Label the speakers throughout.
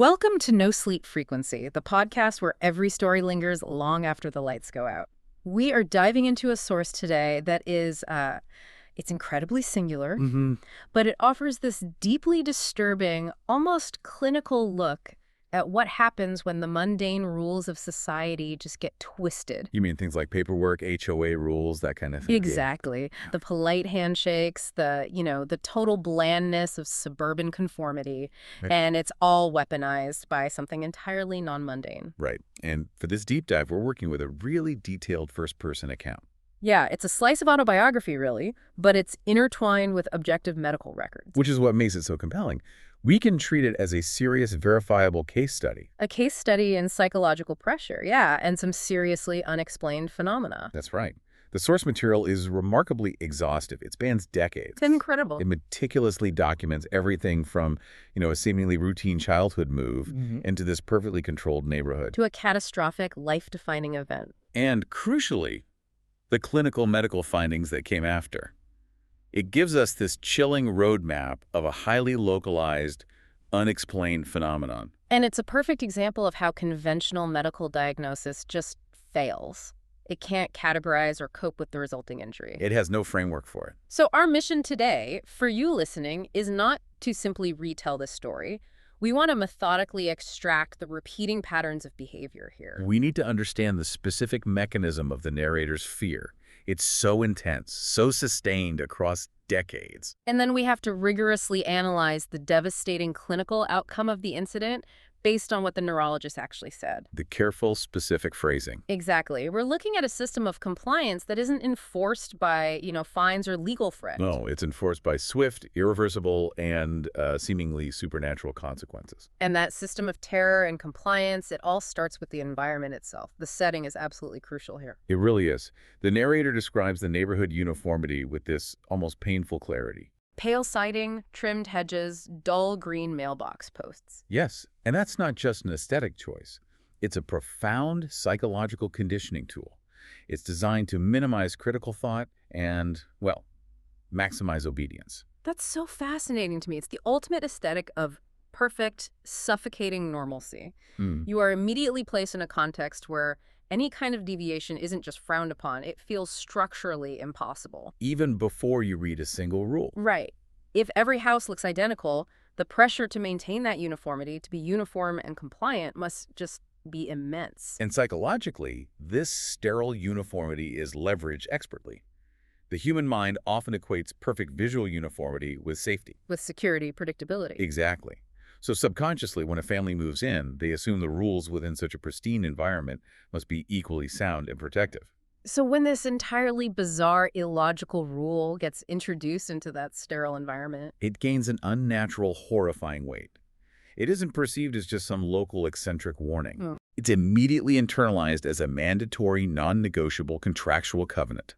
Speaker 1: Welcome to No Sleep Frequency, the podcast where every story lingers long after the lights go out. We are diving into a source today that is, it's incredibly singular, but it offers this deeply disturbing, almost clinical look at what happens when the mundane rules of society just get twisted.
Speaker 2: You mean things like paperwork, HOA rules, that kind of thing?
Speaker 1: Exactly. The polite handshakes, the total blandness of suburban conformity,
Speaker 2: Right.
Speaker 1: and it's all weaponized by something entirely non-mundane.
Speaker 2: Right. And for this deep dive, we're working with a really detailed first-person account.
Speaker 1: Yeah, it's a slice of autobiography, really, but it's intertwined with objective medical records.
Speaker 2: Which is what makes it so compelling. We can treat it as a serious, verifiable case study.
Speaker 1: A case study in psychological pressure, yeah, and some seriously unexplained phenomena.
Speaker 2: That's right. The source material is remarkably exhaustive. It spans decades.
Speaker 1: It's incredible.
Speaker 2: It meticulously documents everything from, a seemingly routine childhood move into this perfectly controlled neighborhood.
Speaker 1: To a catastrophic, life-defining event.
Speaker 2: And crucially, the clinical medical findings that came after. It gives us this chilling roadmap of a highly localized, unexplained phenomenon.
Speaker 1: And it's a perfect example of how conventional medical diagnosis just fails. It can't categorize or cope with the resulting injury.
Speaker 2: It has no framework for it.
Speaker 1: So our mission today, for you listening, is not to simply retell this story. We want to methodically extract the repeating patterns of behavior here.
Speaker 2: We need to understand the specific mechanism of the narrator's fear. It's so intense, so sustained across decades.
Speaker 1: And then we have to rigorously analyze the devastating clinical outcome of the incident based on what the neurologist actually said.
Speaker 2: The careful, specific phrasing.
Speaker 1: Exactly. We're looking at a system of compliance that isn't enforced by, fines or legal threat.
Speaker 2: No, it's enforced by swift, irreversible, and seemingly supernatural consequences.
Speaker 1: And that system of terror and compliance, it all starts with the environment itself. The setting is absolutely crucial here.
Speaker 2: It really is. The narrator describes the neighborhood uniformity with this almost painful clarity.
Speaker 1: Pale siding, trimmed hedges, dull green mailbox posts.
Speaker 2: Yes, and that's not just an aesthetic choice. It's a profound psychological conditioning tool. It's designed to minimize critical thought and, maximize obedience.
Speaker 1: That's so fascinating to me. It's the ultimate aesthetic of perfect, suffocating normalcy. You are immediately placed in a context where any kind of deviation isn't just frowned upon, it feels structurally impossible.
Speaker 2: Even before you read a single rule.
Speaker 1: Right. If every house looks identical, the pressure to maintain that uniformity, to be uniform and compliant, must just be immense.
Speaker 2: And psychologically, this sterile uniformity is leveraged expertly. The human mind often equates perfect visual uniformity with safety.
Speaker 1: With security, predictability.
Speaker 2: Exactly. So subconsciously, when a family moves in, they assume the rules within such a pristine environment must be equally sound and protective.
Speaker 1: So when this entirely bizarre, illogical rule gets introduced into that sterile environment,
Speaker 2: It gains an unnatural, horrifying weight. It isn't perceived as just some local eccentric warning. It's immediately internalized as a mandatory, non-negotiable contractual covenant.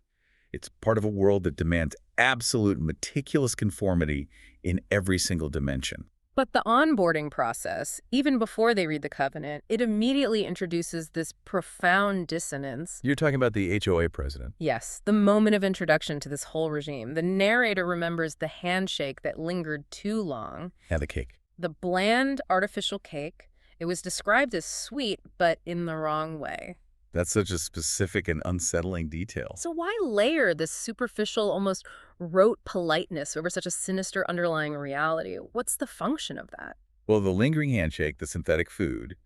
Speaker 2: It's part of a world that demands absolute, meticulous conformity in every single dimension.
Speaker 1: but the onboarding process, even before they read the covenant, it immediately introduces this profound dissonance.
Speaker 2: You're talking about the HOA president.
Speaker 1: Yes, the moment of introduction to this whole regime. The narrator remembers the handshake that lingered too long.
Speaker 2: And the cake.
Speaker 1: The bland, artificial cake. It was described as sweet, but in the wrong way.
Speaker 2: That's such a specific and unsettling detail.
Speaker 1: So why layer this superficial, almost rote politeness over such a sinister underlying reality? What's the function of that?
Speaker 2: Well, the lingering handshake, the synthetic food,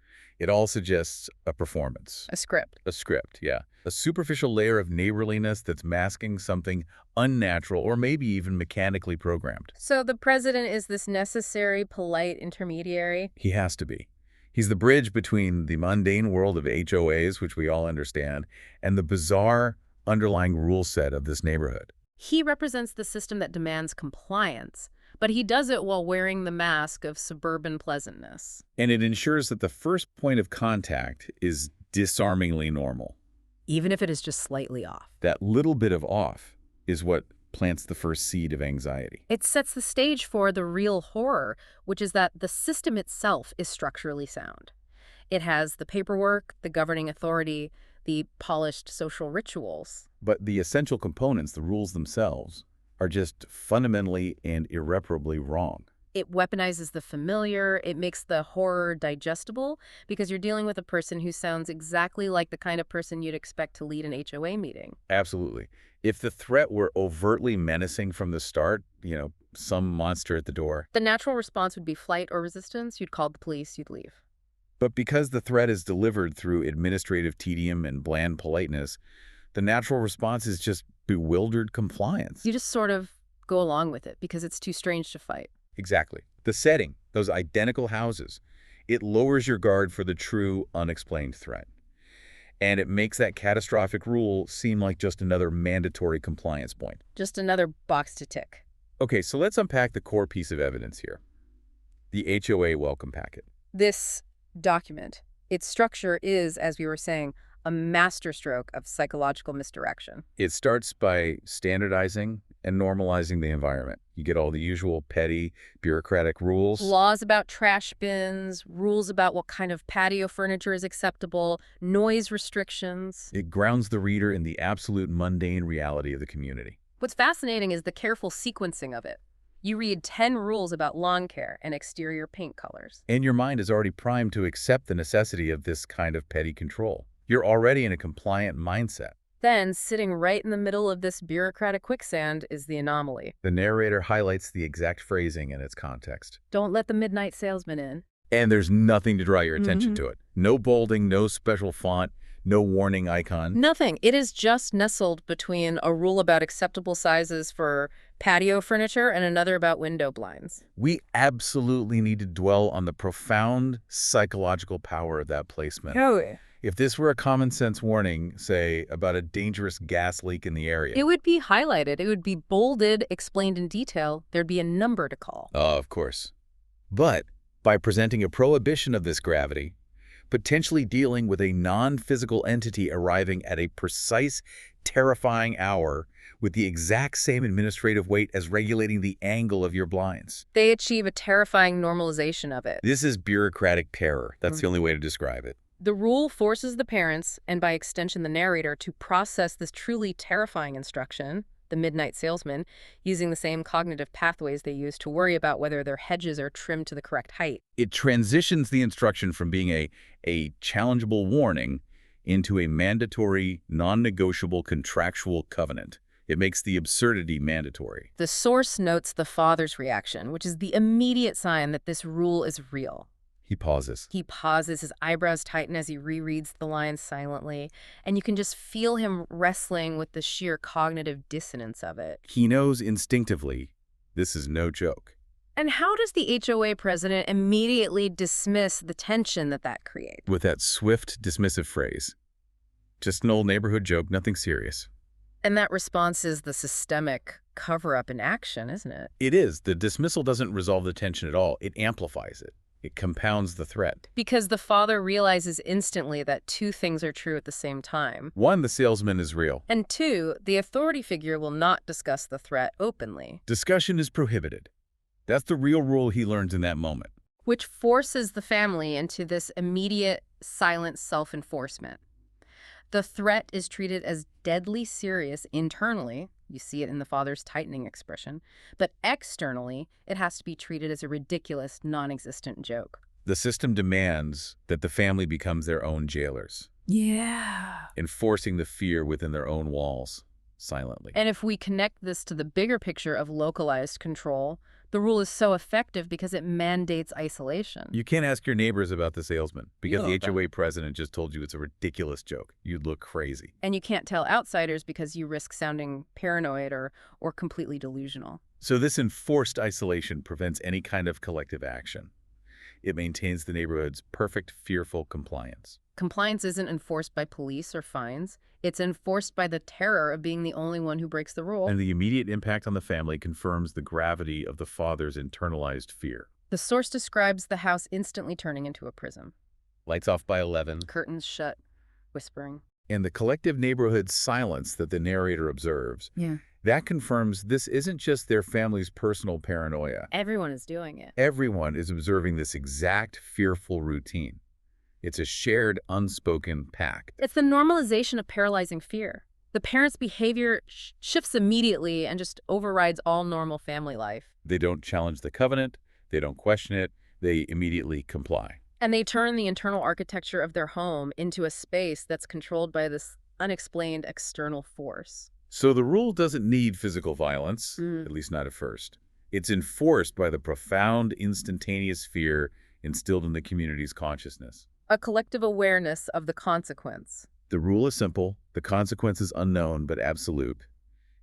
Speaker 2: it all suggests a performance.
Speaker 1: A script.
Speaker 2: A script, yeah. A superficial layer of neighborliness that's masking something unnatural or maybe even mechanically programmed.
Speaker 1: So the president is this necessary, polite intermediary?
Speaker 2: He has to be. He's the bridge between the mundane world of HOAs, which we all understand, and the bizarre underlying rule set of this neighborhood.
Speaker 1: He represents the system that demands compliance, but he does it while wearing the mask of suburban pleasantness.
Speaker 2: And it ensures that the first point of contact is disarmingly normal.
Speaker 1: Even if it is just slightly off.
Speaker 2: That little bit of off is what plants the first seed of anxiety.
Speaker 1: It sets the stage for the real horror, which is that the system itself is structurally sound. It has the paperwork, the governing authority, the polished social rituals.
Speaker 2: But the essential components, the rules themselves, are just fundamentally and irreparably wrong.
Speaker 1: It weaponizes the familiar. It makes the horror digestible because you're dealing with a person who sounds exactly like the kind of person you'd expect to lead an HOA meeting.
Speaker 2: Absolutely. If the threat were overtly menacing from the start, some monster at the door.
Speaker 1: The natural response would be flight or resistance. You'd call the police, you'd leave.
Speaker 2: But because the threat is delivered through administrative tedium and bland politeness, the natural response is just bewildered compliance.
Speaker 1: You just sort of go along with it because it's too strange to fight.
Speaker 2: Exactly. The setting, those identical houses, it lowers your guard for the true, unexplained threat. And it makes that catastrophic rule seem like just another mandatory compliance point.
Speaker 1: Just another box to tick.
Speaker 2: Okay, so let's unpack the core piece of evidence here. The HOA welcome packet.
Speaker 1: This document, its structure is, as we were saying, a masterstroke of psychological misdirection.
Speaker 2: It starts by standardizing and normalizing the environment. You get all the usual petty, bureaucratic rules.
Speaker 1: Laws about trash bins, rules about what kind of patio furniture is acceptable, noise restrictions.
Speaker 2: It grounds the reader in the absolute mundane reality of the community.
Speaker 1: What's fascinating is the careful sequencing of it. You read 10 rules about lawn care and exterior paint colors.
Speaker 2: And your mind is already primed to accept the necessity of this kind of petty control. You're already in a compliant mindset.
Speaker 1: Then, sitting right in the middle of this bureaucratic quicksand is the anomaly.
Speaker 2: The narrator highlights the exact phrasing in its context.
Speaker 1: Don't let the midnight salesman in.
Speaker 2: And there's nothing to draw your attention to it. No bolding, no special font, no warning icon.
Speaker 1: Nothing. It is just nestled between a rule about acceptable sizes for patio furniture and another about window blinds.
Speaker 2: We absolutely need to dwell on the profound psychological power of that placement.
Speaker 1: Oh.
Speaker 2: If this were a common sense warning, say, about a dangerous gas leak in the area.
Speaker 1: It would be highlighted. It would be bolded, explained in detail. There'd be a number to call.
Speaker 2: Of course. But by presenting a prohibition of this gravity, potentially dealing with a non-physical entity arriving at a precise, terrifying hour with the exact same administrative weight as regulating the angle of your blinds.
Speaker 1: They achieve a terrifying normalization of it.
Speaker 2: This is bureaucratic terror. That's the only way to describe it.
Speaker 1: The rule forces the parents, and by extension the narrator, to process this truly terrifying instruction, the midnight salesman, using the same cognitive pathways they use to worry about whether their hedges are trimmed to the correct height.
Speaker 2: It transitions the instruction from being a challengeable warning into a mandatory, non-negotiable contractual covenant. It makes the absurdity mandatory.
Speaker 1: The source notes the father's reaction, which is the immediate sign that this rule is real.
Speaker 2: He pauses.
Speaker 1: He pauses, his eyebrows tighten as he rereads the lines silently, and you can just feel him wrestling with the sheer cognitive dissonance of it.
Speaker 2: He knows instinctively this is no joke.
Speaker 1: And how does the HOA president immediately dismiss the tension that creates?
Speaker 2: With that swift, dismissive phrase. Just an old neighborhood joke, nothing serious.
Speaker 1: And that response is the systemic cover-up in action, isn't it?
Speaker 2: It is. The dismissal doesn't resolve the tension at all. It amplifies it. It compounds the threat.
Speaker 1: Because the father realizes instantly that two things are true at the same time.
Speaker 2: One, the salesman is real.
Speaker 1: And two, the authority figure will not discuss the threat openly.
Speaker 2: Discussion is prohibited. That's the real rule he learns in that moment.
Speaker 1: Which forces the family into this immediate, silent self-enforcement. The threat is treated as deadly serious internally. You see it in the father's tightening expression. But externally, it has to be treated as a ridiculous, non-existent joke.
Speaker 2: The system demands that the family becomes their own jailers.
Speaker 1: Yeah.
Speaker 2: Enforcing the fear within their own walls, silently.
Speaker 1: And if we connect this to the bigger picture of localized control, the rule is so effective because it mandates isolation.
Speaker 2: You can't ask your neighbors about the salesman because the HOA president just told you it's a ridiculous joke. You'd look crazy.
Speaker 1: And you can't tell outsiders because you risk sounding paranoid or completely delusional.
Speaker 2: So this enforced isolation prevents any kind of collective action. It maintains the neighborhood's perfect, fearful compliance.
Speaker 1: Compliance isn't enforced by police or fines. It's enforced by the terror of being the only one who breaks the rule.
Speaker 2: And the immediate impact on the family confirms the gravity of the father's internalized fear.
Speaker 1: The source describes the house instantly turning into a prison.
Speaker 2: Lights off by 11.
Speaker 1: Curtains shut, whispering.
Speaker 2: And the collective neighborhood silence that the narrator observes, that confirms this isn't just their family's personal paranoia.
Speaker 1: Everyone is doing it.
Speaker 2: Everyone is observing this exact fearful routine. It's a shared, unspoken pact.
Speaker 1: It's the normalization of paralyzing fear. The parent's behavior shifts immediately and just overrides all normal family life.
Speaker 2: They don't challenge the covenant. They don't question it. They immediately comply.
Speaker 1: And they turn the internal architecture of their home into a space that's controlled by this unexplained external force.
Speaker 2: So the rule doesn't need physical violence,
Speaker 1: Mm.
Speaker 2: at least not at first. It's enforced by the profound, instantaneous fear instilled in the community's consciousness.
Speaker 1: A collective awareness of the consequence.
Speaker 2: The rule is simple, the consequence is unknown but absolute,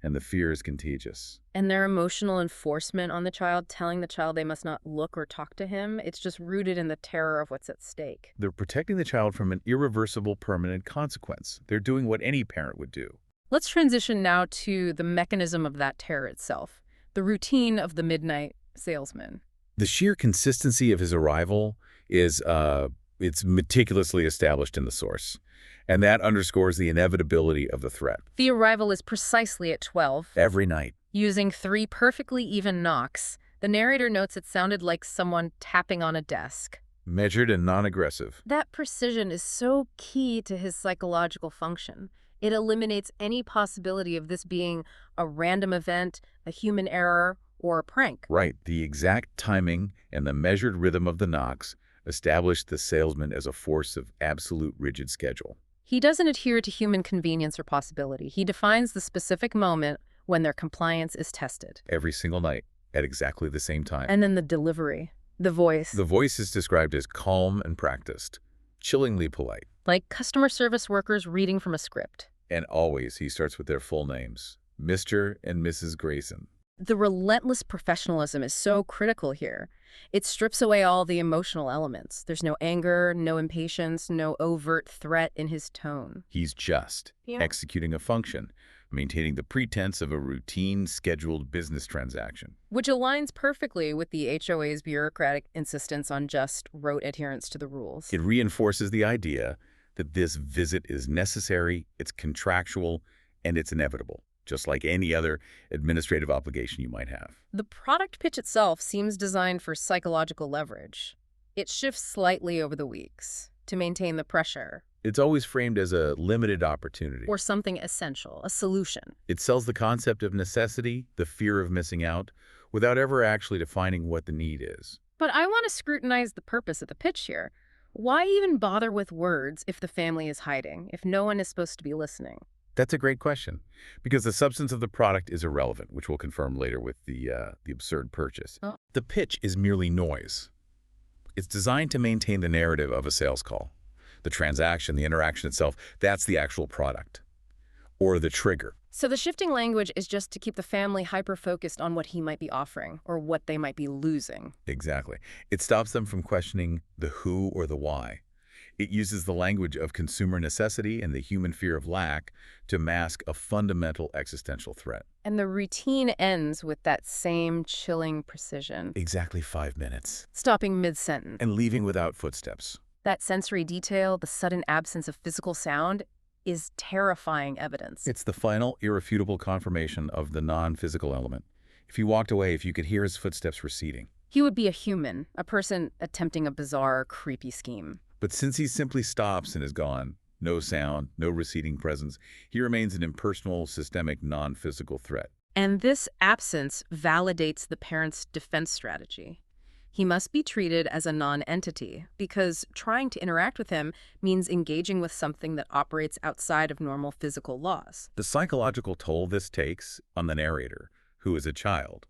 Speaker 2: and the fear is contagious.
Speaker 1: And their emotional enforcement on the child, telling the child they must not look or talk to him, it's just rooted in the terror of what's at stake.
Speaker 2: They're protecting the child from an irreversible permanent consequence. They're doing what any parent would do.
Speaker 1: Let's transition now to the mechanism of that terror itself, the routine of the midnight salesman.
Speaker 2: The sheer consistency of his arrival is it's meticulously established in the source, and that underscores the inevitability of the threat.
Speaker 1: The arrival is precisely at 12.
Speaker 2: Every night.
Speaker 1: Using 3 perfectly even knocks, the narrator notes it sounded like someone tapping on a desk.
Speaker 2: Measured and non-aggressive.
Speaker 1: That precision is so key to his psychological function. It eliminates any possibility of this being a random event, a human error, or a prank.
Speaker 2: Right. The exact timing and the measured rhythm of the knocks established the salesman as a force of absolute rigid schedule.
Speaker 1: He doesn't adhere to human convenience or possibility. He defines the specific moment when their compliance is tested.
Speaker 2: Every single night, at exactly the same time.
Speaker 1: And then the delivery, the voice.
Speaker 2: The voice is described as calm and practiced, chillingly polite.
Speaker 1: Like customer service workers reading from a script.
Speaker 2: And always he starts with their full names, Mr. and Mrs. Grayson.
Speaker 1: The relentless professionalism is so critical here. It strips away all the emotional elements. There's no anger, no impatience, no overt threat in his tone.
Speaker 2: He's just executing a function, maintaining the pretense of a routine, scheduled business transaction.
Speaker 1: Which aligns perfectly with the HOA's bureaucratic insistence on just rote adherence to the rules.
Speaker 2: It reinforces the idea that this visit is necessary, it's contractual, and it's inevitable, just like any other administrative obligation you might have.
Speaker 1: The product pitch itself seems designed for psychological leverage. It shifts slightly over the weeks to maintain the pressure.
Speaker 2: It's always framed as a limited opportunity.
Speaker 1: Or something essential, a solution.
Speaker 2: It sells the concept of necessity, the fear of missing out, without ever actually defining what the need is.
Speaker 1: But I want to scrutinize the purpose of the pitch here. Why even bother with words if the family is hiding, if no one is supposed to be listening?
Speaker 2: That's a great question, because the substance of the product is irrelevant, which we'll confirm later with the absurd purchase.
Speaker 1: Oh.
Speaker 2: The pitch is merely noise. It's designed to maintain the narrative of a sales call. The transaction, the interaction itself, that's the actual product, or the trigger.
Speaker 1: So the shifting language is just to keep the family hyper-focused on what he might be offering or what they might be losing.
Speaker 2: Exactly. It stops them from questioning the who or the why. It uses the language of consumer necessity and the human fear of lack to mask a fundamental existential threat.
Speaker 1: And the routine ends with that same chilling precision.
Speaker 2: Exactly 5 minutes.
Speaker 1: Stopping mid-sentence.
Speaker 2: And leaving without footsteps.
Speaker 1: That sensory detail, the sudden absence of physical sound, is terrifying evidence.
Speaker 2: It's the final, irrefutable confirmation of the non-physical element. If he walked away, if you could hear his footsteps receding.
Speaker 1: He would be a human, a person attempting a bizarre, creepy scheme.
Speaker 2: But since he simply stops and is gone, no sound, no receding presence, he remains an impersonal, systemic, non-physical threat.
Speaker 1: And this absence validates the parent's defense strategy. He must be treated as a non-entity because trying to interact with him means engaging with something that operates outside of normal physical laws.
Speaker 2: The psychological toll this takes on the narrator, who is a child,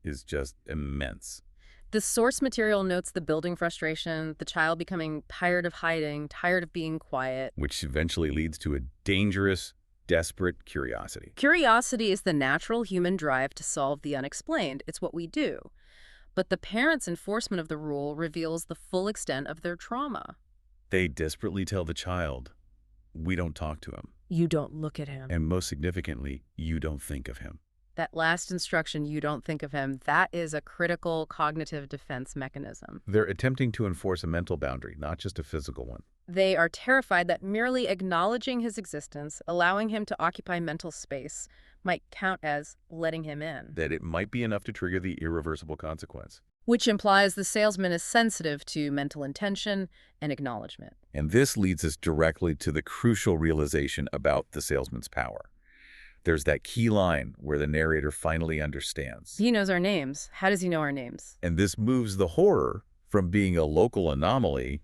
Speaker 2: is just immense.
Speaker 1: The source material notes the building frustration, the child becoming tired of hiding, tired of being quiet.
Speaker 2: Which eventually leads to a dangerous, desperate curiosity.
Speaker 1: Curiosity is the natural human drive to solve the unexplained. It's what we do. But the parent's enforcement of the rule reveals the full extent of their trauma.
Speaker 2: They desperately tell the child, we don't talk to him.
Speaker 1: You don't look at him.
Speaker 2: And most significantly, you don't think of him.
Speaker 1: That last instruction, you don't think of him, that is a critical cognitive defense mechanism.
Speaker 2: They're attempting to enforce a mental boundary, not just a physical one.
Speaker 1: They are terrified that merely acknowledging his existence, allowing him to occupy mental space, might count as letting him in.
Speaker 2: That it might be enough to trigger the irreversible consequence.
Speaker 1: Which implies the salesman is sensitive to mental intention and acknowledgement.
Speaker 2: And this leads us directly to the crucial realization about the salesman's power. There's that key line where the narrator finally understands.
Speaker 1: He knows our names. How does he know our names?
Speaker 2: And this moves the horror from being a local anomaly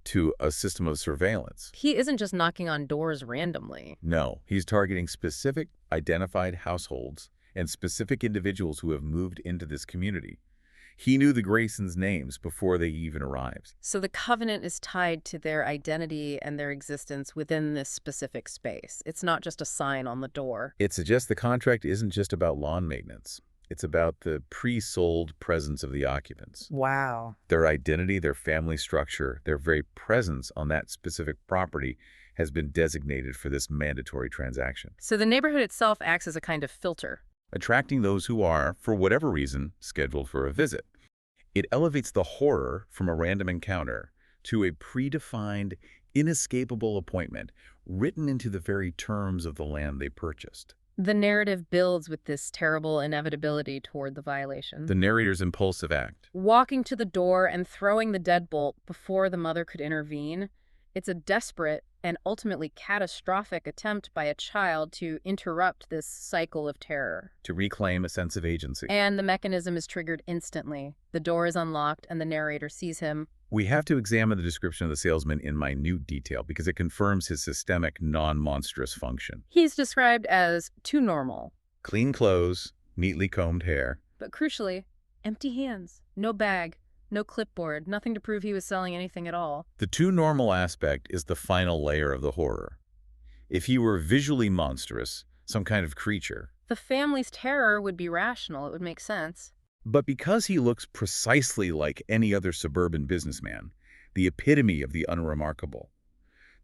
Speaker 2: to a system of surveillance.
Speaker 1: He isn't just knocking on doors randomly.
Speaker 2: No, he's targeting specific identified households and specific individuals who have moved into this community. He knew the Graysons' names before they even arrived.
Speaker 1: So the covenant is tied to their identity and their existence within this specific space. It's not just a sign on the door.
Speaker 2: It suggests the contract isn't just about lawn maintenance. It's about the pre-sold presence of the occupants.
Speaker 1: Wow.
Speaker 2: Their identity, their family structure, their very presence on that specific property has been designated for this mandatory transaction,
Speaker 1: So the neighborhood itself acts as a kind of filter.
Speaker 2: attracting those who are, for whatever reason, scheduled for a visit. It elevates the horror from a random encounter to a predefined, inescapable appointment written into the very terms of the land they purchased.
Speaker 1: The narrative builds with this terrible inevitability toward the violation.
Speaker 2: The narrator's impulsive act.
Speaker 1: Walking to the door and throwing the deadbolt before the mother could intervene, it's a desperate and ultimately catastrophic attempt by a child to interrupt this cycle of terror.
Speaker 2: To reclaim a sense of agency.
Speaker 1: And the mechanism is triggered instantly. The door is unlocked and the narrator sees him.
Speaker 2: We have to examine the description of the salesman in minute detail because it confirms his systemic, non-monstrous function.
Speaker 1: He's described as too normal,
Speaker 2: Clean clothes, neatly combed hair.
Speaker 1: but crucially, empty hands, no bag, no clipboard, nothing to prove he was selling anything at all.
Speaker 2: The too normal aspect is the final layer of the horror. If he were visually monstrous, some kind of creature,
Speaker 1: The family's terror would be rational, it would make sense.
Speaker 2: but because he looks precisely like any other suburban businessman, the epitome of the unremarkable,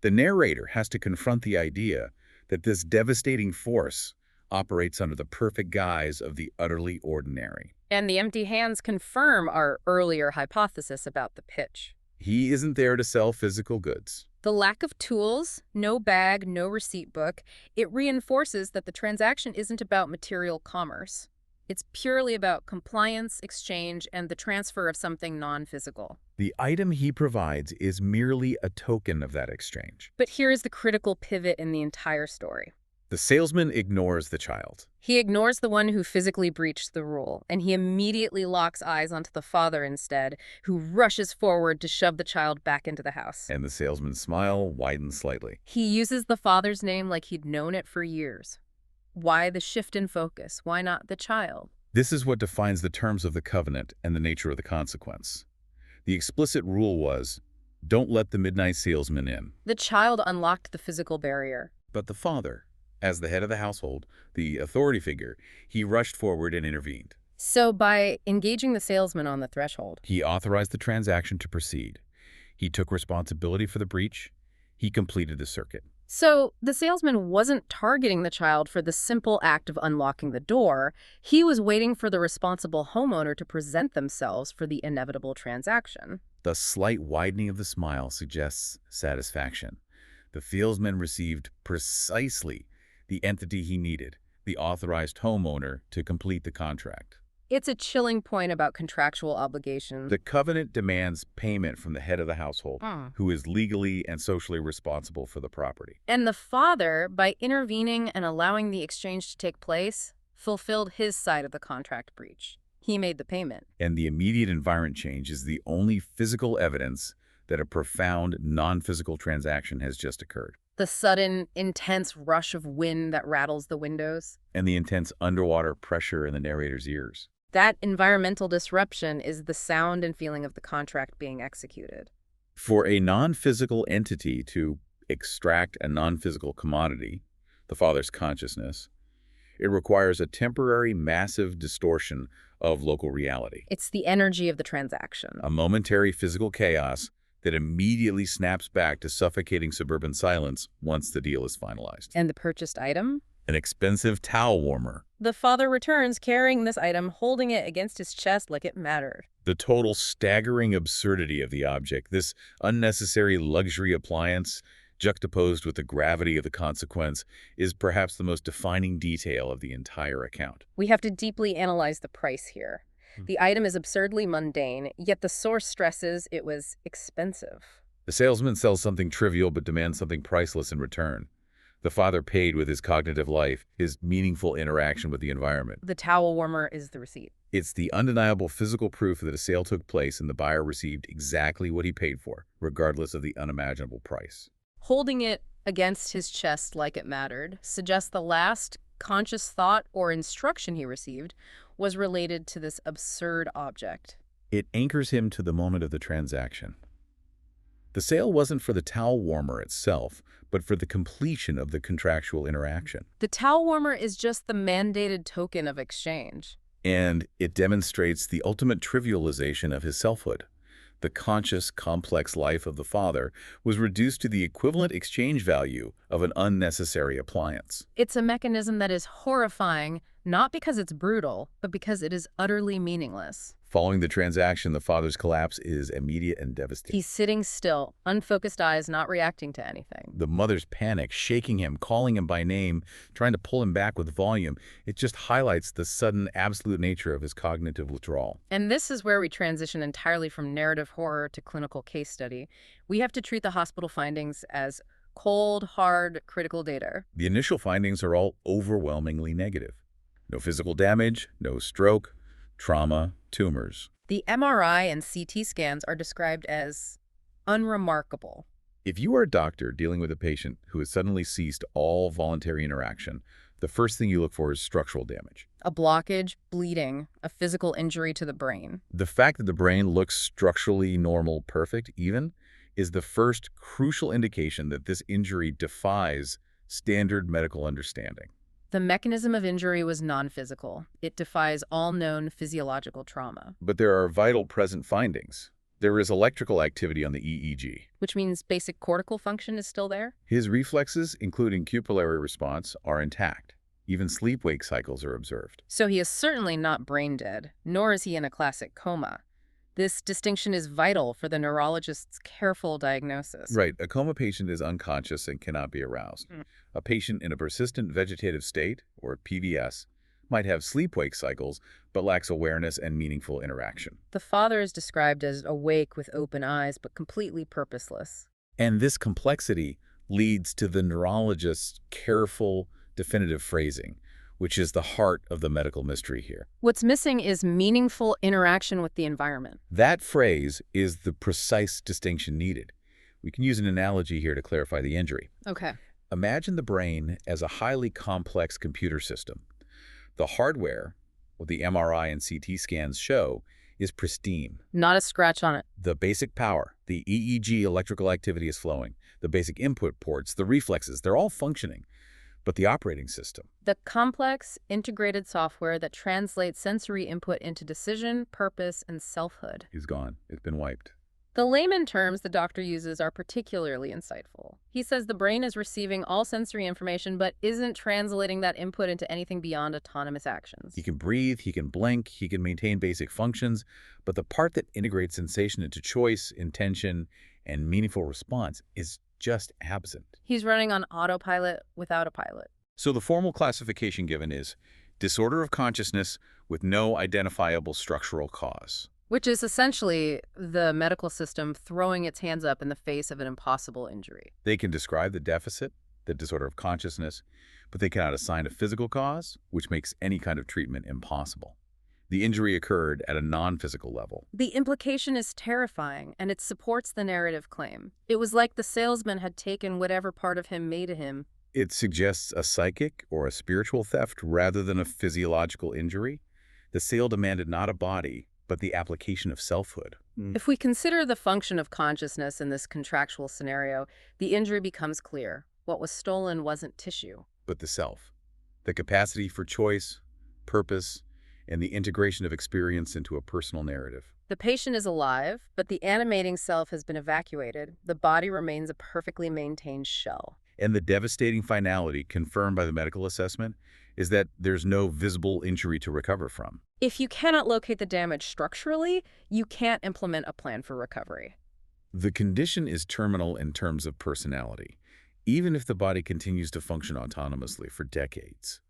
Speaker 2: the narrator has to confront the idea that this devastating force operates under the perfect guise of the utterly ordinary.
Speaker 1: And the empty hands confirm our earlier hypothesis about the pitch.
Speaker 2: He isn't there to sell physical goods.
Speaker 1: The lack of tools, no bag, no receipt book, it reinforces that the transaction isn't about material commerce. It's purely about compliance, exchange, and the transfer of something non-physical.
Speaker 2: The item he provides is merely a token of that exchange.
Speaker 1: But here is the critical pivot in the entire story.
Speaker 2: The salesman ignores the child.
Speaker 1: He ignores the one who physically breached the rule, and he immediately locks eyes onto the father instead, who rushes forward to shove the child back into the house.
Speaker 2: And the salesman's smile widens slightly.
Speaker 1: He uses the father's name like he'd known it for years. Why the shift in focus? Why not the child?
Speaker 2: This is what defines the terms of the covenant and the nature of the consequence. The explicit rule was, don't let the midnight salesman in.
Speaker 1: The child unlocked the physical barrier.
Speaker 2: But the father, as the head of the household, the authority figure, he rushed forward and intervened.
Speaker 1: So by engaging the salesman on the threshold,
Speaker 2: He authorized the transaction to proceed. He took responsibility for the breach. He completed the circuit.
Speaker 1: So the salesman wasn't targeting the child for the simple act of unlocking the door. He was waiting for the responsible homeowner to present themselves for the inevitable transaction.
Speaker 2: The slight widening of the smile suggests satisfaction. The salesman received precisely the entity he needed, the authorized homeowner, to complete the contract.
Speaker 1: It's a chilling point about contractual obligations.
Speaker 2: The covenant demands payment from the head of the household,
Speaker 1: Hmm.
Speaker 2: who is legally and socially responsible for the property.
Speaker 1: And the father, by intervening and allowing the exchange to take place, fulfilled his side of the contract breach. He made the payment.
Speaker 2: And the immediate environment change is the only physical evidence that a profound, non-physical transaction has just occurred.
Speaker 1: The sudden, intense rush of wind that rattles the windows.
Speaker 2: And the intense underwater pressure in the narrator's ears.
Speaker 1: That environmental disruption is the sound and feeling of the contract being executed.
Speaker 2: For a non-physical entity to extract a non-physical commodity, the father's consciousness, it requires a temporary, massive distortion of local reality.
Speaker 1: It's the energy of the transaction.
Speaker 2: A momentary physical chaos that immediately snaps back to suffocating suburban silence once the deal is finalized.
Speaker 1: And the purchased item?
Speaker 2: An expensive towel warmer.
Speaker 1: The father returns carrying this item, holding it against his chest like it mattered.
Speaker 2: The total staggering absurdity of the object, this unnecessary luxury appliance, juxtaposed with the gravity of the consequence, is perhaps the most defining detail of the entire account.
Speaker 1: We have to deeply analyze the price here. The item is absurdly mundane, yet the source stresses it was expensive.
Speaker 2: The salesman sells something trivial but demands something priceless in return. The father paid with his cognitive life, his meaningful interaction with the environment.
Speaker 1: The towel warmer is the receipt.
Speaker 2: It's the undeniable physical proof that a sale took place and the buyer received exactly what he paid for, regardless of the unimaginable price.
Speaker 1: Holding it against his chest like it mattered suggests the last conscious thought or instruction he received was related to this absurd object.
Speaker 2: It anchors him to the moment of the transaction. The sale wasn't for the towel warmer itself, but for the completion of the contractual interaction.
Speaker 1: The towel warmer is just the mandated token of exchange.
Speaker 2: And it demonstrates the ultimate trivialization of his selfhood. The conscious, complex life of the father was reduced to the equivalent exchange value of an unnecessary appliance.
Speaker 1: It's a mechanism that is horrifying, not because it's brutal, but because it is utterly meaningless.
Speaker 2: Following the transaction, the father's collapse is immediate and devastating.
Speaker 1: He's sitting still, unfocused eyes, not reacting to anything.
Speaker 2: The mother's panic, shaking him, calling him by name, trying to pull him back with volume, it just highlights the sudden, absolute nature of his cognitive withdrawal.
Speaker 1: And this is where we transition entirely from narrative horror to clinical case study. We have to treat the hospital findings as cold, hard, critical data.
Speaker 2: The initial findings are all overwhelmingly negative. No physical damage, no stroke, trauma, tumors.
Speaker 1: The MRI and CT scans are described as unremarkable.
Speaker 2: If you are a doctor dealing with a patient who has suddenly ceased all voluntary interaction, the first thing you look for is structural damage.
Speaker 1: A blockage, bleeding, a physical injury to the brain.
Speaker 2: The fact that the brain looks structurally normal, perfect, even, is the first crucial indication that this injury defies standard medical understanding.
Speaker 1: The mechanism of injury was non-physical. It defies all known physiological trauma.
Speaker 2: But there are vital present findings. There is electrical activity on the EEG.
Speaker 1: Which means basic cortical function is still there?
Speaker 2: His reflexes, including pupillary response, are intact. Even sleep-wake cycles are observed.
Speaker 1: So he is certainly not brain dead, nor is he in a classic coma. This distinction is vital for the neurologist's careful diagnosis.
Speaker 2: Right. A coma patient is unconscious and cannot be aroused. A patient in a persistent vegetative state, or PVS, might have sleep-wake cycles, but lacks awareness and meaningful interaction.
Speaker 1: The father is described as awake with open eyes, but completely purposeless.
Speaker 2: And this complexity leads to the neurologist's careful, definitive phrasing, which is the heart of the medical mystery here.
Speaker 1: What's missing is meaningful interaction with the environment.
Speaker 2: That phrase is the precise distinction needed. We can use an analogy here to clarify the injury.
Speaker 1: Okay.
Speaker 2: Imagine the brain as a highly complex computer system. The hardware, what the MRI and CT scans show, is pristine.
Speaker 1: Not a scratch on it.
Speaker 2: The basic power, the EEG electrical activity is flowing. The basic input ports, the reflexes, they're all functioning. But the operating system,
Speaker 1: the complex, integrated software that translates sensory input into decision, purpose, and selfhood,
Speaker 2: is gone. It's been wiped.
Speaker 1: The layman terms the doctor uses are particularly insightful. He says the brain is receiving all sensory information but isn't translating that input into anything beyond autonomous actions.
Speaker 2: He can breathe, he can blink, he can maintain basic functions, but the part that integrates sensation into choice, intention, and meaningful response is just absent.
Speaker 1: He's running on autopilot without a pilot.
Speaker 2: So the formal classification given is disorder of consciousness with no identifiable structural cause.
Speaker 1: Which is essentially the medical system throwing its hands up in the face of an impossible injury.
Speaker 2: They can describe the deficit, the disorder of consciousness, but they cannot assign a physical cause, which makes any kind of treatment impossible. The injury occurred at a non-physical level.
Speaker 1: The implication is terrifying, and it supports the narrative claim. It was like the salesman had taken whatever part of him made to him.
Speaker 2: It suggests a psychic or a spiritual theft rather than a physiological injury. The sale demanded not a body, but the application of selfhood.
Speaker 1: If we consider the function of consciousness in this contractual scenario, the injury becomes clear. What was stolen wasn't tissue,
Speaker 2: but the self. The capacity for choice, purpose, and the integration of experience into a personal narrative.
Speaker 1: The patient is alive, but the animating self has been evacuated. The body remains a perfectly maintained shell.
Speaker 2: And the devastating finality confirmed by the medical assessment is that there's no visible injury to recover from.
Speaker 1: If you cannot locate the damage structurally, you can't implement a plan for recovery.
Speaker 2: The condition is terminal in terms of personality, even if the body continues to function autonomously for decades.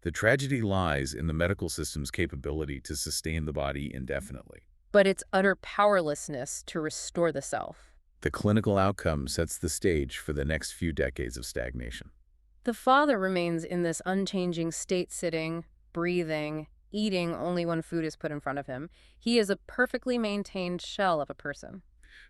Speaker 2: The tragedy lies in the medical system's capability to sustain the body indefinitely.
Speaker 1: But its utter powerlessness to restore the self.
Speaker 2: The clinical outcome sets the stage for the next few decades of stagnation.
Speaker 1: The father remains in this unchanging state, sitting, breathing, eating only when food is put in front of him. He is a perfectly maintained shell of a person.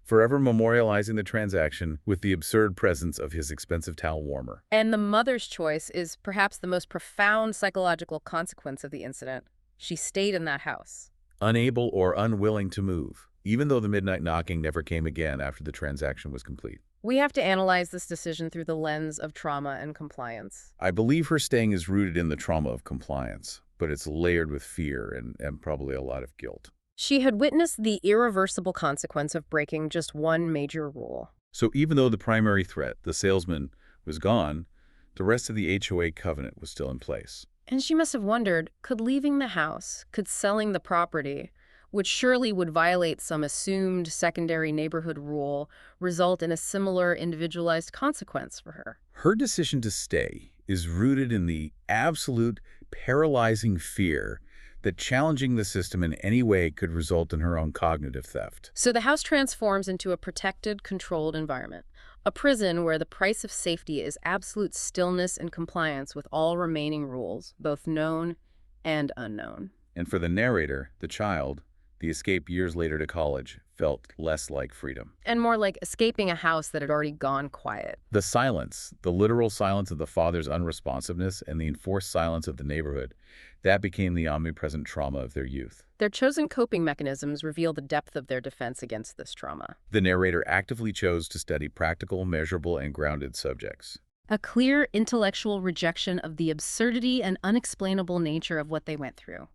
Speaker 2: Forever memorializing the transaction with the absurd presence of his expensive towel warmer.
Speaker 1: And the mother's choice is perhaps the most profound psychological consequence of the incident. She stayed in that house.
Speaker 2: Unable or unwilling to move, even though the midnight knocking never came again after the transaction was complete.
Speaker 1: We have to analyze this decision through the lens of trauma and compliance.
Speaker 2: I believe her staying is rooted in the trauma of compliance, but it's layered with fear and probably a lot of guilt.
Speaker 1: She had witnessed the irreversible consequence of breaking just one major rule.
Speaker 2: So even though the primary threat, the salesman, was gone, the rest of the HOA covenant was still in place.
Speaker 1: And she must have wondered, could leaving the house, could selling the property, which surely would violate some assumed secondary neighborhood rule, result in a similar individualized consequence for her?
Speaker 2: Her decision to stay is rooted in the absolute paralyzing fear that challenging the system in any way could result in her own cognitive theft.
Speaker 1: So the house transforms into a protected, controlled environment, a prison where the price of safety is absolute stillness and compliance with all remaining rules, both known and unknown.
Speaker 2: And for the narrator, the child, the escape years later to college felt less like freedom.
Speaker 1: And more like escaping a house that had already gone quiet.
Speaker 2: The silence, the literal silence of the father's unresponsiveness and the enforced silence of the neighborhood, that became the omnipresent trauma of their youth.
Speaker 1: Their chosen coping mechanisms reveal the depth of their defense against this trauma.
Speaker 2: The narrator actively chose to study practical, measurable, and grounded subjects.
Speaker 1: A clear intellectual rejection of the absurdity and unexplainable nature of what they went through.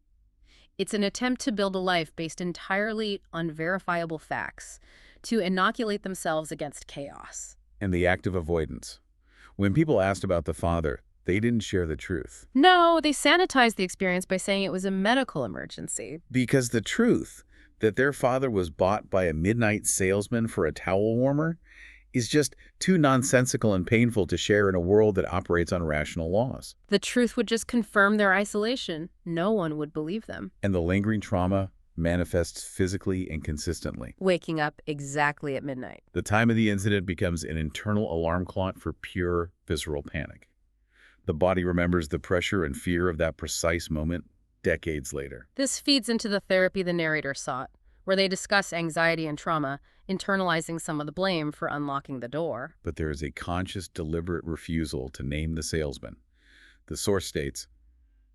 Speaker 1: It's an attempt to build a life based entirely on verifiable facts, to inoculate themselves against chaos.
Speaker 2: And the act of avoidance. When people asked about the father, they didn't share the truth.
Speaker 1: No, they sanitized the experience by saying it was a medical emergency.
Speaker 2: Because the truth, that their father was bought by a midnight salesman for a towel warmer, is just too nonsensical and painful to share in a world that operates on rational laws.
Speaker 1: The truth would just confirm their isolation. No one would believe them.
Speaker 2: And the lingering trauma manifests physically and consistently.
Speaker 1: Waking up exactly at midnight.
Speaker 2: The time of the incident becomes an internal alarm clock for pure visceral panic. The body remembers the pressure and fear of that precise moment decades later.
Speaker 1: This feeds into the therapy the narrator sought, where they discuss anxiety and trauma, internalizing some of the blame for unlocking the door.
Speaker 2: But there is a conscious, deliberate refusal to name the salesman. The source states,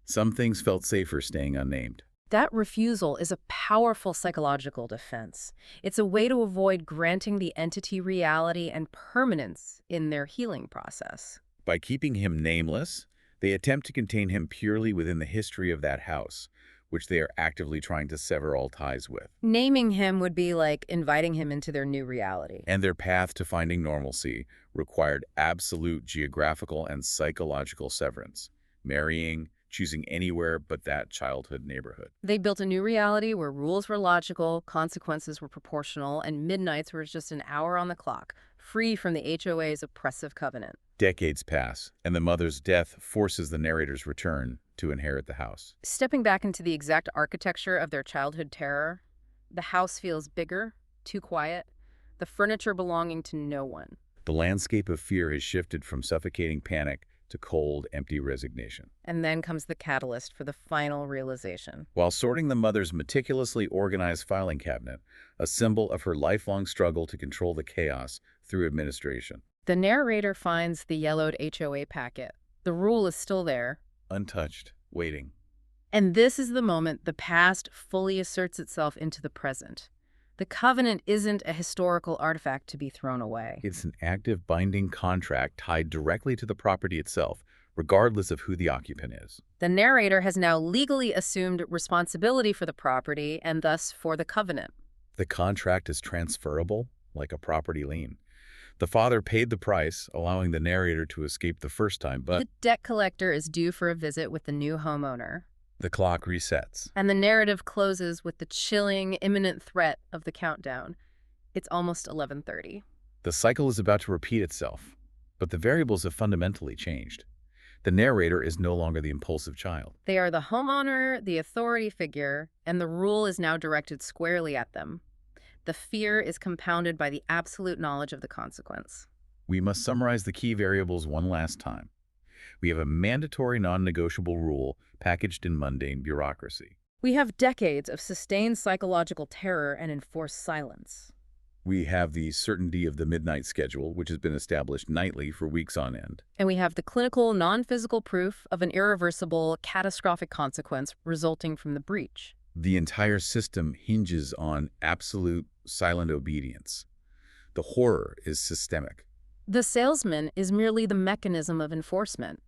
Speaker 2: "Some things felt safer staying unnamed."
Speaker 1: That refusal is a powerful psychological defense. It's a way to avoid granting the entity reality and permanence in their healing process.
Speaker 2: By keeping him nameless, they attempt to contain him purely within the history of that house, which they are actively trying to sever all ties with.
Speaker 1: Naming him would be like inviting him into their new reality.
Speaker 2: And their path to finding normalcy required absolute geographical and psychological severance, marrying, choosing anywhere but that childhood neighborhood.
Speaker 1: They built a new reality where rules were logical, consequences were proportional, and midnights were just an hour on the clock, free from the HOA's oppressive covenant.
Speaker 2: Decades pass, and the mother's death forces the narrator's return to inherit the house.
Speaker 1: Stepping back into the exact architecture of their childhood terror, the house feels bigger, too quiet, the furniture belonging to no one.
Speaker 2: The landscape of fear has shifted from suffocating panic to cold, empty resignation.
Speaker 1: And then comes the catalyst for the final realization.
Speaker 2: While sorting the mother's meticulously organized filing cabinet, a symbol of her lifelong struggle to control the chaos through administration.
Speaker 1: The narrator finds the yellowed HOA packet. The rule is still there.
Speaker 2: Untouched, waiting.
Speaker 1: And this is the moment the past fully asserts itself into the present. The covenant isn't a historical artifact to be thrown away.
Speaker 2: It's an active binding contract tied directly to the property itself, regardless of who the occupant is.
Speaker 1: The narrator has now legally assumed responsibility for the property and thus for the covenant.
Speaker 2: The contract is transferable, like a property lien. The father paid the price, allowing the narrator to escape the first time, but
Speaker 1: the debt collector is due for a visit with the new homeowner.
Speaker 2: The clock resets.
Speaker 1: And the narrative closes with the chilling, imminent threat of the countdown. It's almost 11:30.
Speaker 2: The cycle is about to repeat itself, but the variables have fundamentally changed. The narrator is no longer the impulsive child.
Speaker 1: They are the homeowner, the authority figure, and the rule is now directed squarely at them. The fear is compounded by the absolute knowledge of the consequence.
Speaker 2: We must summarize the key variables one last time. We have a mandatory non-negotiable rule packaged in mundane bureaucracy.
Speaker 1: We have decades of sustained psychological terror and enforced silence.
Speaker 2: We have the certainty of the midnight schedule, which has been established nightly for weeks on end.
Speaker 1: And we have the clinical, non-physical proof of an irreversible, catastrophic consequence resulting from the breach.
Speaker 2: The entire system hinges on absolute, silent obedience. The horror is systemic.
Speaker 1: The salesman is merely the mechanism of enforcement.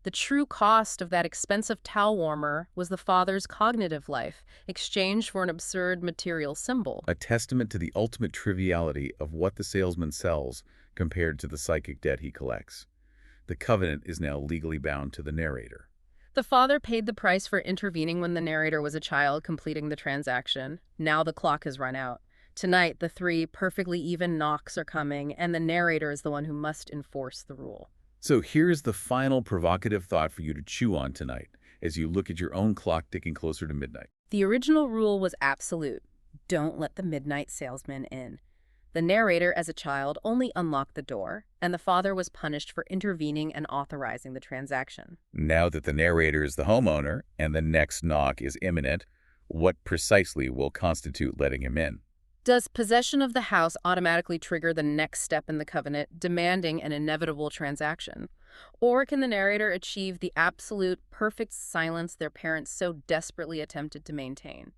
Speaker 1: The true cost of that expensive towel warmer was the father's cognitive life, exchanged for an absurd material symbol.
Speaker 2: A testament to the ultimate triviality of what the salesman sells compared to the psychic debt he collects. The covenant is now legally bound to the narrator.
Speaker 1: The father paid the price for intervening when the narrator was a child completing the transaction. Now the clock has run out. Tonight, the 3 perfectly even knocks are coming, and the narrator is the one who must enforce the rule.
Speaker 2: So here's the final provocative thought for you to chew on tonight as you look at your own clock ticking closer to midnight.
Speaker 1: The original rule was absolute. Don't let the midnight salesman in. The narrator, as a child, only unlocked the door, and the father was punished for intervening and authorizing the transaction.
Speaker 2: Now that the narrator is the homeowner and the next knock is imminent, what precisely will constitute letting him in?
Speaker 1: Does possession of the house automatically trigger the next step in the covenant, demanding an inevitable transaction? Or can the narrator achieve the absolute, perfect silence their parents so desperately attempted to maintain?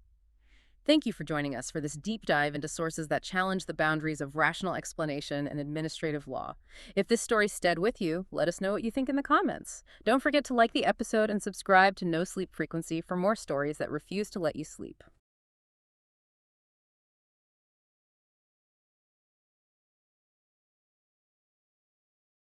Speaker 1: Thank you for joining us for this deep dive into sources that challenge the boundaries of rational explanation and administrative law. If this story stayed with you, let us know what you think in the comments. Don't forget to like the episode and subscribe to No Sleep Frequency for more stories that refuse to let you sleep.